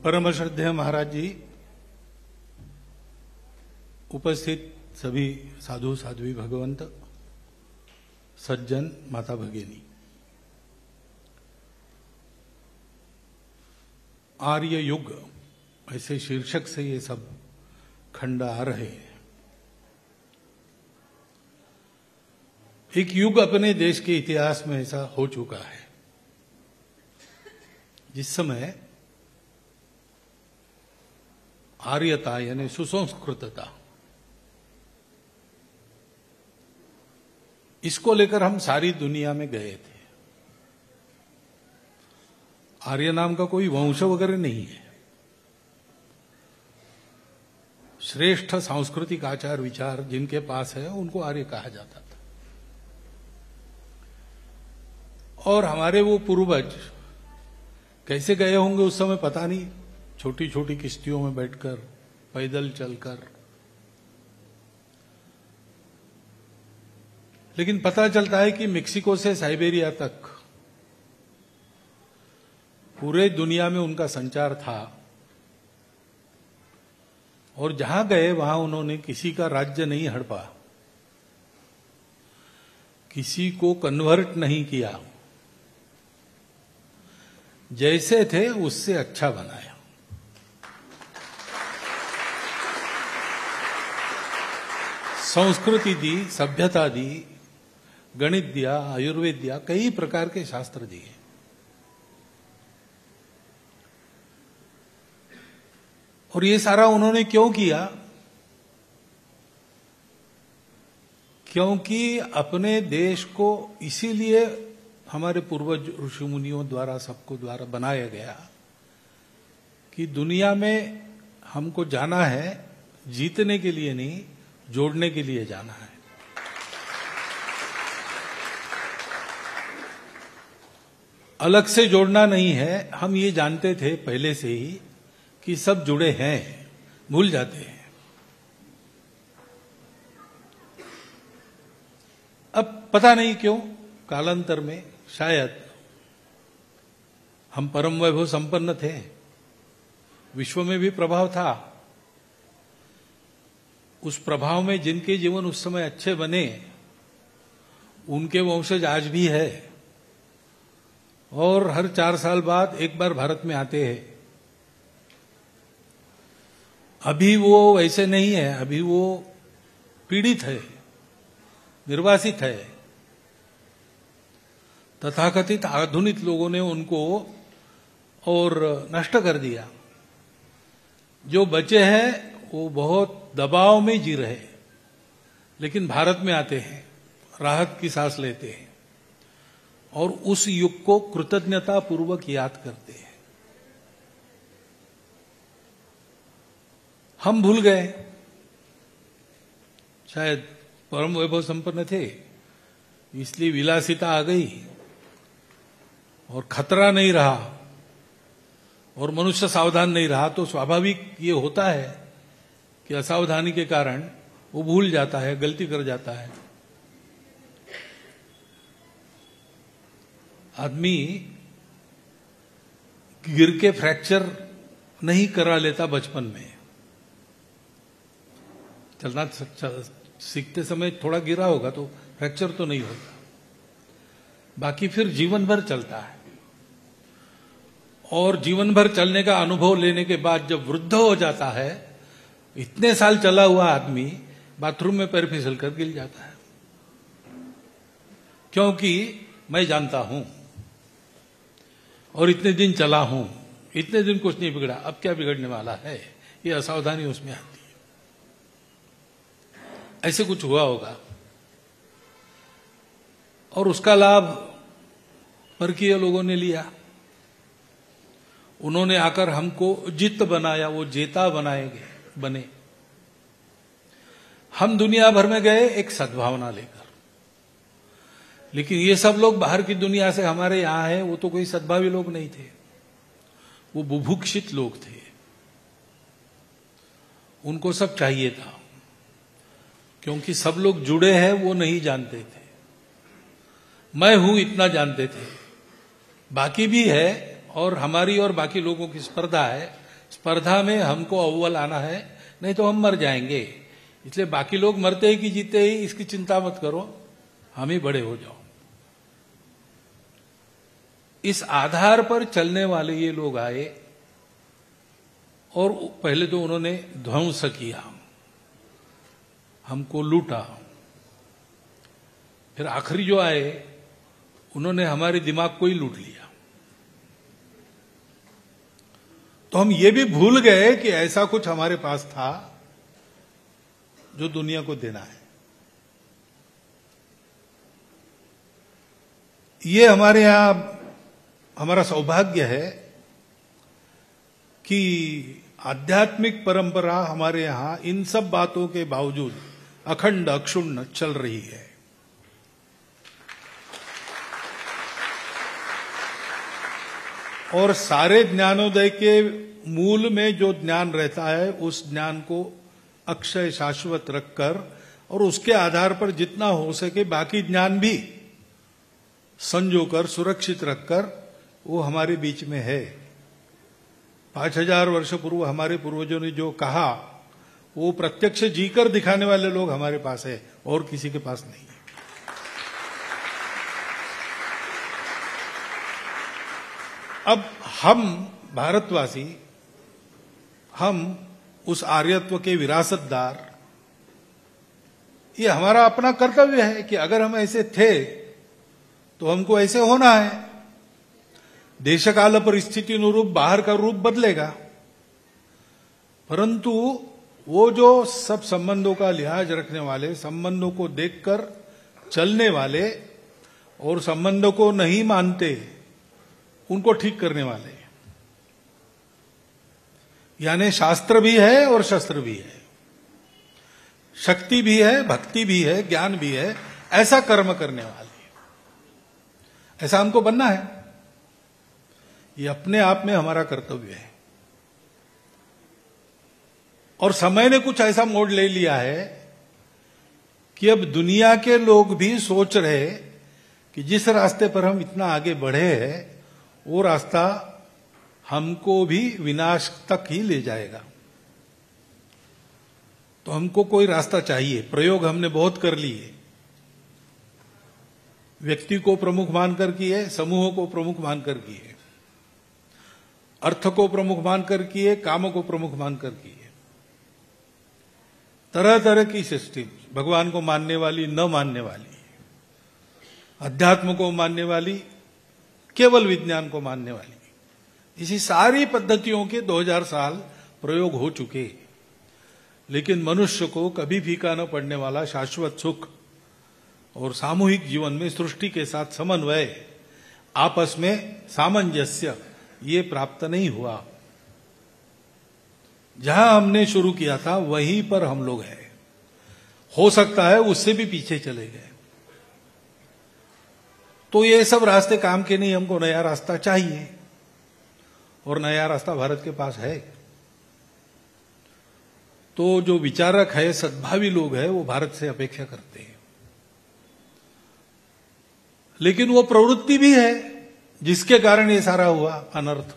परम श्रद्धेय महाराज जी, उपस्थित सभी साधु साध्वी भगवंत, सज्जन, माता भगिनी, आर्य युग ऐसे शीर्षक से ये सब खंड आ रहे हैं। एक युग अपने देश के इतिहास में ऐसा हो चुका है जिस समय आर्यता यानी सुसंस्कृतता, इसको लेकर हम सारी दुनिया में गए थे। आर्य नाम का कोई वंश वगैरह नहीं है। श्रेष्ठ सांस्कृतिक आचार विचार जिनके पास है उनको आर्य कहा जाता था। और हमारे वो पूर्वज कैसे गए होंगे उस समय पता नहीं, छोटी छोटी किश्तियों में बैठकर, पैदल चलकर। लेकिन पता चलता है कि मेक्सिको से साइबेरिया तक पूरे दुनिया में उनका संचार था। और जहां गए वहां उन्होंने किसी का राज्य नहीं हड़पा, किसी को कन्वर्ट नहीं किया, जैसे थे उससे अच्छा बनाया। संस्कृति दी, सभ्यता दी, गणित दिया, आयुर्वेद दिया, कई प्रकार के शास्त्र दिए। और ये सारा उन्होंने क्यों किया? क्योंकि अपने देश को इसीलिए हमारे पूर्वज ऋषि मुनियों द्वारा, सबको द्वारा बनाया गया कि दुनिया में हमको जाना है जीतने के लिए नहीं, जोड़ने के लिए जाना है। अलग से जोड़ना नहीं है। हम ये जानते थे पहले से ही कि सब जुड़े हैं, भूल जाते हैं। अब पता नहीं क्यों कालांतर में शायद हम परम वैभव संपन्न थे, विश्व में भी प्रभाव था। उस प्रभाव में जिनके जीवन उस समय अच्छे बने उनके वंशज आज भी है और हर 4 साल बाद एक बार भारत में आते हैं। अभी वो वैसे नहीं है, अभी वो पीड़ित है, निर्वासित है। तथाकथित आधुनिक लोगों ने उनको और नष्ट कर दिया। जो बचे हैं वो बहुत दबाव में जी रहे, लेकिन भारत में आते हैं, राहत की सांस लेते हैं और उस युग को कृतज्ञता पूर्वक याद करते हैं। हम भूल गए, शायद परम वैभव संपन्न थे इसलिए विलासिता आ गई और खतरा नहीं रहा और मनुष्य सावधान नहीं रहा। तो स्वाभाविक ये होता है कि असावधानी के कारण वो भूल जाता है, गलती कर जाता है। आदमी गिर के फ्रैक्चर नहीं करा लेता भचपन में। चलना सीखते समय थोड़ा गिरा होगा तो फ्रैक्चर तो नहीं होता, बाकी फिर जीवन भर चलता है। और जीवन भर चलने का अनुभव लेने के बाद जब वृद्ध हो जाता है, इतने साल चला हुआ आदमी बाथरूम में पैर फिसल कर गिर जाता है, क्योंकि मैं जानता हूं और इतने दिन चला हूं, इतने दिन कुछ नहीं बिगड़ा, अब क्या बिगड़ने वाला है। ये असावधानी उसमें आती है। ऐसे कुछ हुआ होगा और उसका लाभ परकीय लोगों ने लिया। उन्होंने आकर हमको जित बनाया, वो जेता बने। हम दुनिया भर में गए एक सद्भावना लेकर, लेकिन ये सब लोग बाहर की दुनिया से हमारे यहां हैं, वो तो कोई सद्भावी लोग नहीं थे, वो बुभुक्षित लोग थे। उनको सब चाहिए था, क्योंकि सब लोग जुड़े हैं वो नहीं जानते थे। मैं हूं इतना जानते थे, बाकी भी है और हमारी और बाकी लोगों की स्पर्धा है स्पर्धा में हमको अव्वल आना है, नहीं तो हम मर जाएंगे। इसलिए बाकी लोग मरते ही कि जीते ही इसकी चिंता मत करो, हम ही बड़े हो जाओ। इस आधार पर चलने वाले ये लोग आए और पहले तो उन्होंने ध्वंस किया, हमको लूटा। फिर आखिरी जो आए उन्होंने हमारे दिमाग को ही लूट लिया। तो हम ये भी भूल गए कि ऐसा कुछ हमारे पास था जो दुनिया को देना है। ये हमारे यहां हमारा सौभाग्य है कि आध्यात्मिक परंपरा हमारे यहां इन सब बातों के बावजूद अखंड अक्षुण्ण चल रही है। और सारे ज्ञानोदय के मूल में जो ज्ञान रहता है उस ज्ञान को अक्षय शाश्वत रखकर और उसके आधार पर जितना हो सके बाकी ज्ञान भी संजोकर सुरक्षित रखकर वो हमारे बीच में है। 5000 वर्ष पूर्व हमारे पूर्वजों ने जो कहा वो प्रत्यक्ष जीकर दिखाने वाले लोग हमारे पास है और किसी के पास नहीं है। अब हम भारतवासी, हम उस आर्यत्व के विरासतदार, ये हमारा अपना कर्तव्य है कि अगर हम ऐसे थे तो हमको ऐसे होना है। देशकाल परिस्थिति अनुरूप बाहर का रूप बदलेगा, परंतु वो जो सब संबंधों का लिहाज रखने वाले, संबंधों को देखकर चलने वाले और संबंधों को नहीं मानते उनको ठीक करने वाले, यानी शास्त्र भी है और शस्त्र भी है, शक्ति भी है, भक्ति भी है, ज्ञान भी है, ऐसा कर्म करने वाले, ऐसा हमको बनना है। ये अपने आप में हमारा कर्तव्य है। और समय ने कुछ ऐसा मोड़ ले लिया है कि अब दुनिया के लोग भी सोच रहे कि जिस रास्ते पर हम इतना आगे बढ़े हैं वो रास्ता हमको भी विनाश तक ही ले जाएगा। तो हमको कोई रास्ता चाहिए। प्रयोग हमने बहुत कर लिए, व्यक्ति को प्रमुख मानकर किए, समूह को प्रमुख मानकर किए, अर्थ को प्रमुख मानकर किए, काम को प्रमुख मानकर किए, तरह तरह की सिस्टम, भगवान को मानने वाली, न मानने वाली, अध्यात्म को मानने वाली, केवल विज्ञान को मानने वाली, इसी सारी पद्धतियों के 2000 साल प्रयोग हो चुके। लेकिन मनुष्य को कभी फीका न पड़ने वाला शाश्वत सुख और सामूहिक जीवन में सृष्टि के साथ समन्वय, आपस में सामंजस्य, ये प्राप्त नहीं हुआ। जहां हमने शुरू किया था वहीं पर हम लोग हैं। हो सकता है उससे भी पीछे चले गए। तो ये सब रास्ते काम के नहीं, हमको नया रास्ता चाहिए और नया रास्ता भारत के पास है। तो जो विचारक है, सद्भावी लोग हैं, वो भारत से अपेक्षा करते हैं। लेकिन वो प्रवृत्ति भी है जिसके कारण ये सारा हुआ अनर्थ।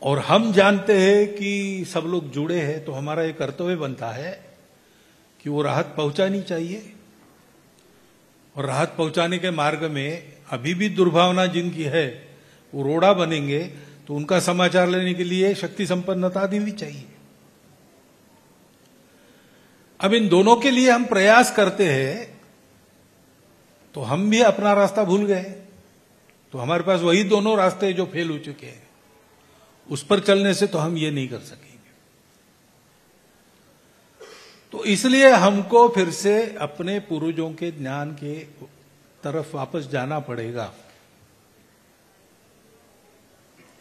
और हम जानते हैं कि सब लोग जुड़े हैं, तो हमारा ये कर्तव्य बनता है कि वो राहत पहुंचानी चाहिए। और राहत पहुंचाने के मार्ग में अभी भी दुर्भावना जिनकी है वो रोड़ा बनेंगे, तो उनका समाचार लेने के लिए शक्ति संपन्नता भी चाहिए। अब इन दोनों के लिए हम प्रयास करते हैं तो हम भी अपना रास्ता भूल गए। तो हमारे पास वही दोनों रास्ते जो फेल हो चुके हैं, उस पर चलने से तो हम ये नहीं कर सकेंगे। तो इसलिए हमको फिर से अपने पूर्वजों के ज्ञान के तरफ वापस जाना पड़ेगा।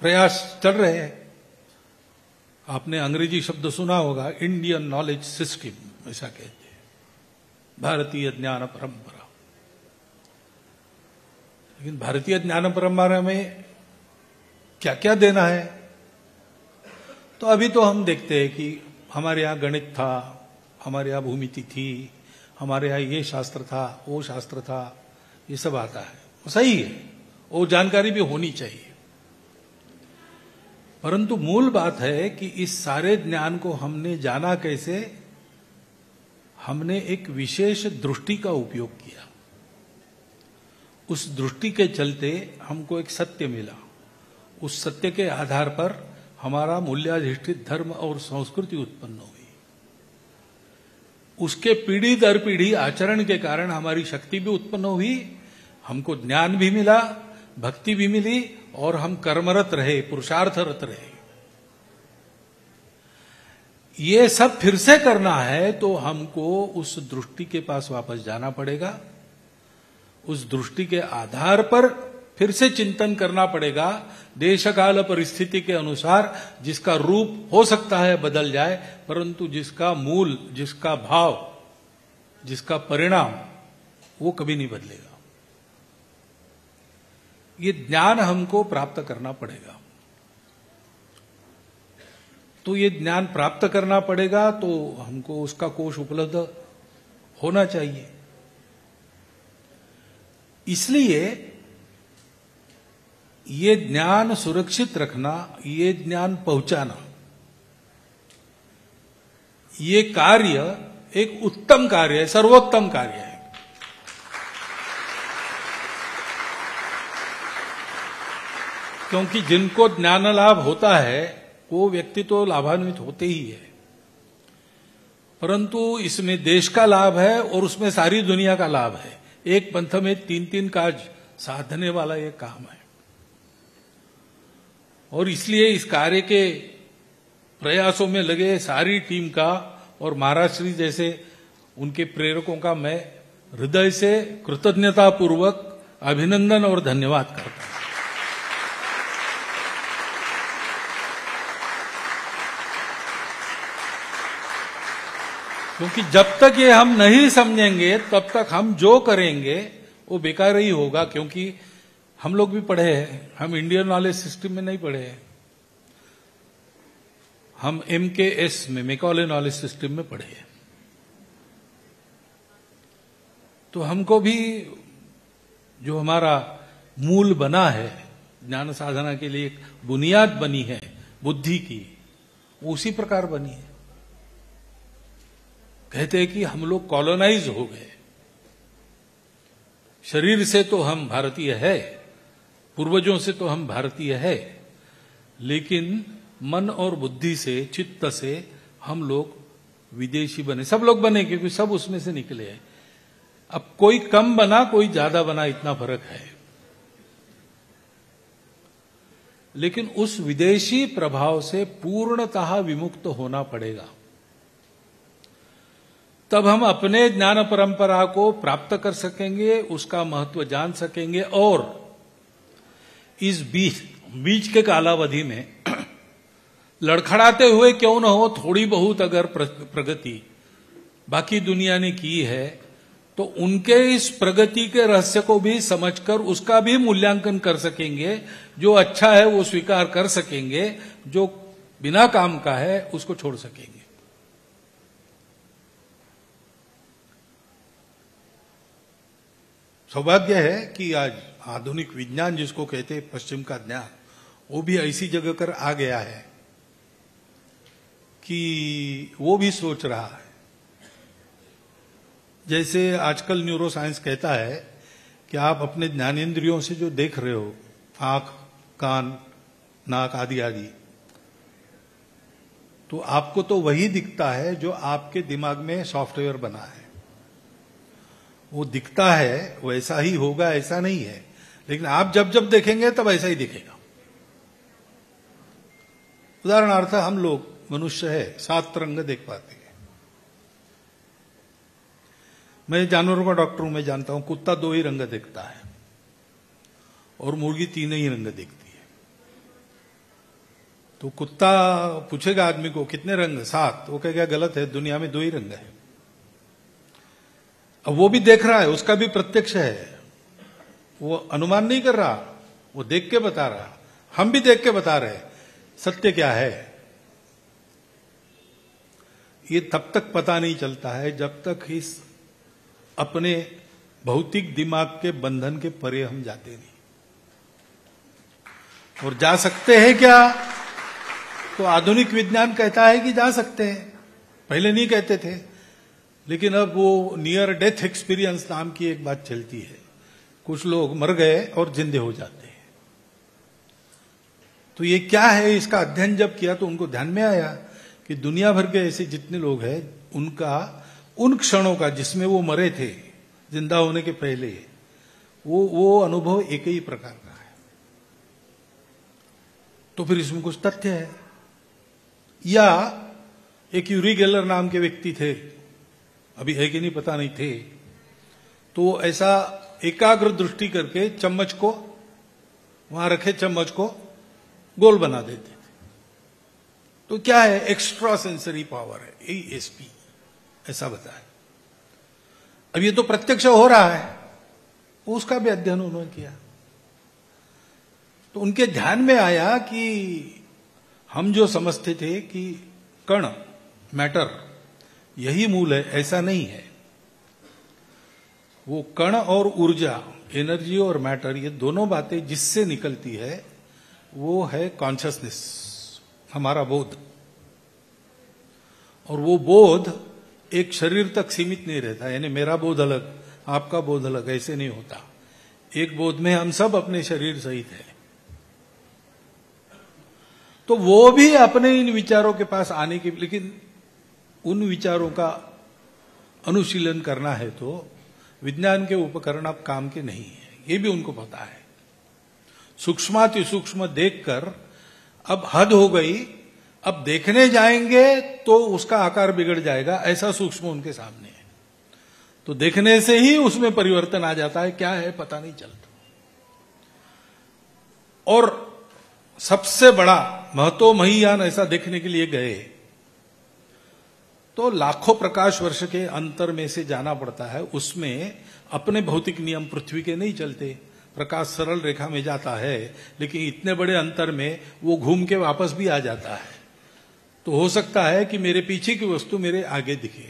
प्रयास चल रहे हैं। आपने अंग्रेजी शब्द सुना होगा, इंडियन नॉलेज सिस्टम, ऐसा कहते हैं, भारतीय ज्ञान परंपरा। लेकिन भारतीय ज्ञान परंपरा में क्या क्या देना है? तो अभी तो हम देखते हैं कि हमारे यहां गणित था, हमारे यहां भूमिति थी, हमारे यहां ये शास्त्र था, वो शास्त्र था, ये सब आता है, वो सही है, वो जानकारी भी होनी चाहिए। परंतु मूल बात है कि इस सारे ज्ञान को हमने जाना कैसे? हमने एक विशेष दृष्टि का उपयोग किया। उस दृष्टि के चलते हमको एक सत्य मिला। उस सत्य के आधार पर हमारा मूल्याधिष्ठित धर्म और संस्कृति उत्पन्न हुई। उसके पीढ़ी दर पीढ़ी आचरण के कारण हमारी शक्ति भी उत्पन्न हुई, हमको ज्ञान भी मिला, भक्ति भी मिली, और हम कर्मरत रहे, पुरुषार्थरत रहे। ये सब फिर से करना है तो हमको उस दृष्टि के पास वापस जाना पड़ेगा। उस दृष्टि के आधार पर फिर से चिंतन करना पड़ेगा। देश काल परिस्थिति के अनुसार जिसका रूप हो सकता है बदल जाए, परंतु जिसका मूल, जिसका भाव, जिसका परिणाम, वो कभी नहीं बदलेगा। ये ज्ञान हमको प्राप्त करना पड़ेगा। तो ये ज्ञान प्राप्त करना पड़ेगा तो हमको उसका कोश उपलब्ध होना चाहिए। इसलिए ये ज्ञान सुरक्षित रखना, ये ज्ञान पहुंचाना, ये कार्य एक उत्तम कार्य है, सर्वोत्तम कार्य है। क्योंकि जिनको ज्ञान लाभ होता है वो व्यक्ति तो लाभान्वित होते ही है, परंतु इसमें देश का लाभ है और उसमें सारी दुनिया का लाभ है। एक पंथ में तीन तीन काज साधने वाला ये काम है। और इसलिए इस कार्य के प्रयासों में लगे सारी टीम का और महाराज श्री जैसे उनके प्रेरकों का मैं हृदय से कृतज्ञता पूर्वक अभिनंदन और धन्यवाद करता हूं। क्योंकि जब तक ये हम नहीं समझेंगे तब तक हम जो करेंगे वो बेकार ही होगा। क्योंकि हम लोग भी पढ़े हैं, हम इंडियन नॉलेज सिस्टम में नहीं पढ़े हैं, हम MKS में, मैकॉले नॉलेज सिस्टम में पढ़े हैं। तो हमको भी जो हमारा मूल बना है, ज्ञान साधना के लिए एक बुनियाद बनी है बुद्धि की, वो उसी प्रकार बनी है। कहते हैं कि हम लोग कॉलोनाइज हो गए। शरीर से तो हम भारतीय है, पूर्वजों से तो हम भारतीय है, लेकिन मन और बुद्धि से, चित्त से हम लोग विदेशी बने। सब लोग बने क्योंकि सब उसमें से निकले हैं। अब कोई कम बना, कोई ज्यादा बना, इतना फर्क है। लेकिन उस विदेशी प्रभाव से पूर्णतः विमुक्त होना पड़ेगा। तब हम अपने ज्ञान परंपरा को प्राप्त कर सकेंगे, उसका महत्व जान सकेंगे और इस बीच के कालावधि में लड़खड़ाते हुए क्यों न हो, थोड़ी बहुत अगर प्रगति बाकी दुनिया ने की है तो उनके इस प्रगति के रहस्य को भी समझकर उसका भी मूल्यांकन कर सकेंगे। जो अच्छा है वो स्वीकार कर सकेंगे, जो बिना काम का है उसको छोड़ सकेंगे। सौभाग्य है कि आज आधुनिक विज्ञान जिसको कहते हैं पश्चिम का ज्ञान, वो भी ऐसी जगह कर आ गया है कि वो भी सोच रहा है। जैसे आजकल न्यूरो साइंस कहता है कि आप अपने ज्ञानेंद्रियों से जो देख रहे हो, आंख, कान, नाक आदि आदि, तो आपको तो वही दिखता है जो आपके दिमाग में सॉफ्टवेयर बना है। वो दिखता है, वैसा ही होगा ऐसा नहीं है, लेकिन आप जब जब देखेंगे तब ऐसा ही दिखेगा। उदाहरणार्थ हम लोग मनुष्य है, 7 रंग देख पाते हैं। मैं जानवरों का डॉक्टर हूं, मैं जानता हूं कुत्ता 2 ही रंग देखता है और मुर्गी 3 ही रंग देखती है। तो कुत्ता पूछेगा आदमी को कितने रंग? 7। वो कहेगा गलत है, दुनिया में 2 ही रंग है। अब वो भी देख रहा है, उसका भी प्रत्यक्ष है, वो अनुमान नहीं कर रहा, वो देख के बता रहा। हम भी देख के बता रहे। सत्य क्या है ये तब तक पता नहीं चलता है जब तक इस अपने भौतिक दिमाग के बंधन के परे हम जाते नहीं। और जा सकते हैं क्या? तो आधुनिक विज्ञान कहता है कि जा सकते हैं, पहले नहीं कहते थे, लेकिन अब वो नियर डेथ एक्सपीरियंस नाम की एक बात चलती है। कुछ लोग मर गए और जिंदे हो जाते हैं। तो ये क्या है, इसका अध्ययन जब किया तो उनको ध्यान में आया कि दुनिया भर के ऐसे जितने लोग हैं, उनका उन क्षणों का जिसमें वो मरे थे जिंदा होने के पहले, वो अनुभव एक ही प्रकार का है। तो फिर इसमें कुछ तथ्य है। या एक यूरी गेलर नाम के व्यक्ति थे, अभी है कि नहीं पता नहीं थे, तो ऐसा एकाग्र दृष्टि करके चम्मच को वहां रखे, चम्मच को गोल बना देते थे। तो क्या है, एक्स्ट्रा सेंसरी पावर है, ASP ऐसा बताया। अब ये तो प्रत्यक्ष हो रहा है, उसका भी अध्ययन उन्होंने किया। तो उनके ध्यान में आया कि हम जो समझते थे कि कण, मैटर यही मूल है, ऐसा नहीं है। वो कण और ऊर्जा, एनर्जी और मैटर, ये दोनों बातें जिससे निकलती है वो है कॉन्शियसनेस, हमारा बोध। और वो बोध एक शरीर तक सीमित नहीं रहता, यानी मेरा बोध अलग, आपका बोध अलग, ऐसे नहीं होता। एक बोध में हम सब अपने शरीर सहित है। तो वो भी अपने इन विचारों के पास आने की, लेकिन उन विचारों का अनुशीलन करना है तो विज्ञान के उपकरण अब काम के नहीं है, ये भी उनको पता है। सूक्ष्माति सूक्ष्म देखकर अब हद हो गई, अब देखने जाएंगे तो उसका आकार बिगड़ जाएगा, ऐसा सूक्ष्म उनके सामने है। तो देखने से ही उसमें परिवर्तन आ जाता है, क्या है पता नहीं चलता। और सबसे बड़ा महतोमहीयान ऐसा देखने के लिए गए तो लाखों प्रकाश वर्ष के अंतर में से जाना पड़ता है। उसमें अपने भौतिक नियम पृथ्वी के नहीं चलते, प्रकाश सरल रेखा में जाता है, लेकिन इतने बड़े अंतर में वो घूम के वापस भी आ जाता है। तो हो सकता है कि मेरे पीछे की वस्तु मेरे आगे दिखे,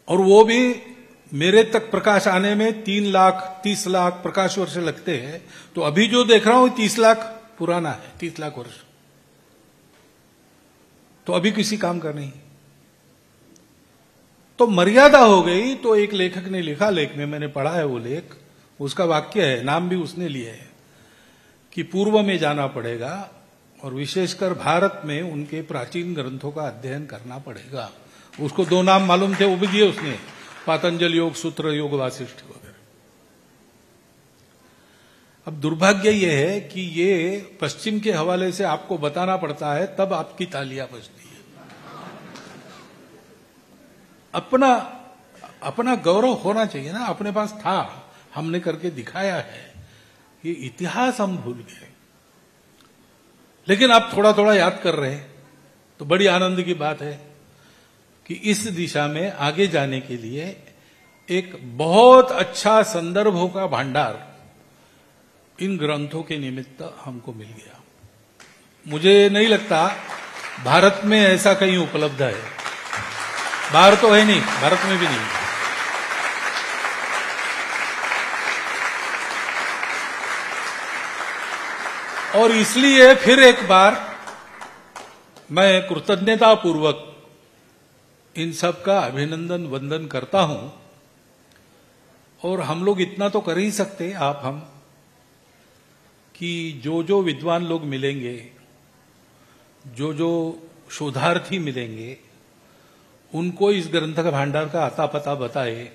और वो भी मेरे तक प्रकाश आने में 3 लाख 30 लाख प्रकाश वर्ष लगते हैं। तो अभी जो देख रहा हूं 30 लाख पुराना है, 30 लाख वर्ष, तो अभी किसी काम का नहीं। तो मर्यादा हो गई। तो एक लेखक ने लिखा, लेख में मैंने पढ़ा है वो लेख, उसका वाक्य है, नाम भी उसने लिया है, कि पूर्व में जाना पड़ेगा और विशेषकर भारत में उनके प्राचीन ग्रंथों का अध्ययन करना पड़ेगा। उसको 2 नाम मालूम थे, वो भी दिए उसने, पातंजल योग सूत्र, योग वासिष्ठ वगैरह। अब दुर्भाग्य ये है कि ये पश्चिम के हवाले से आपको बताना पड़ता है, तब आपकी तालियां बजती है। अपना गौरव होना चाहिए ना, अपने पास था, हमने करके दिखाया है। ये इतिहास हम भूल गए, लेकिन आप थोड़ा थोड़ा याद कर रहे हैं, तो बड़ी आनंद की बात है कि इस दिशा में आगे जाने के लिए एक बहुत अच्छा संदर्भों का भंडार इन ग्रंथों के निमित्त हमको मिल गया। मुझे नहीं लगता भारत में ऐसा कहीं उपलब्ध है, बाहर तो है नहीं, भारत में भी नहीं। और इसलिए फिर एक बार मैं कृतज्ञता पूर्वक इन सब का अभिनंदन वंदन करता हूं। और हम लोग इतना तो कर ही सकते, आप हम, कि जो जो विद्वान लोग मिलेंगे, जो जो शोधार्थी मिलेंगे, उनको इस ग्रंथ का भंडार का आता पता बताए,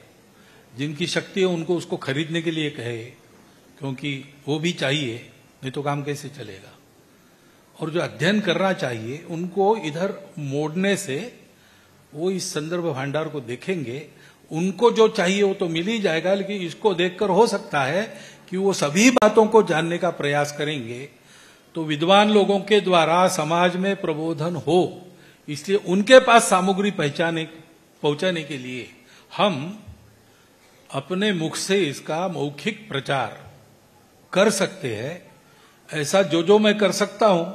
जिनकी शक्ति है उनको उसको खरीदने के लिए कहे, क्योंकि वो भी चाहिए, नहीं तो काम कैसे चलेगा। और जो अध्ययन करना चाहिए उनको इधर मोड़ने से वो इस संदर्भ भंडार को देखेंगे, उनको जो चाहिए वो तो मिल ही जाएगा, लेकिन इसको देखकर हो सकता है कि वो सभी बातों को जानने का प्रयास करेंगे। तो विद्वान लोगों के द्वारा समाज में प्रबोधन हो, इसलिए उनके पास सामग्री पहुंचाने के लिए हम अपने मुख से इसका मौखिक प्रचार कर सकते हैं। ऐसा जो जो मैं कर सकता हूं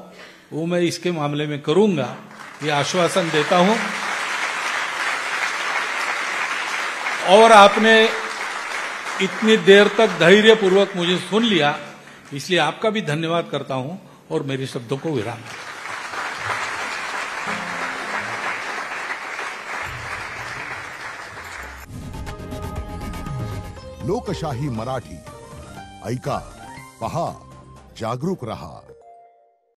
वो मैं इसके मामले में करूंगा, ये आश्वासन देता हूं। और आपने इतनी देर तक धैर्यपूर्वक मुझे सुन लिया, इसलिए आपका भी धन्यवाद करता हूं और मेरे शब्दों को विराम देता हूं। लोकशाही मराठी ऐका, पहा, जागरूक रहा।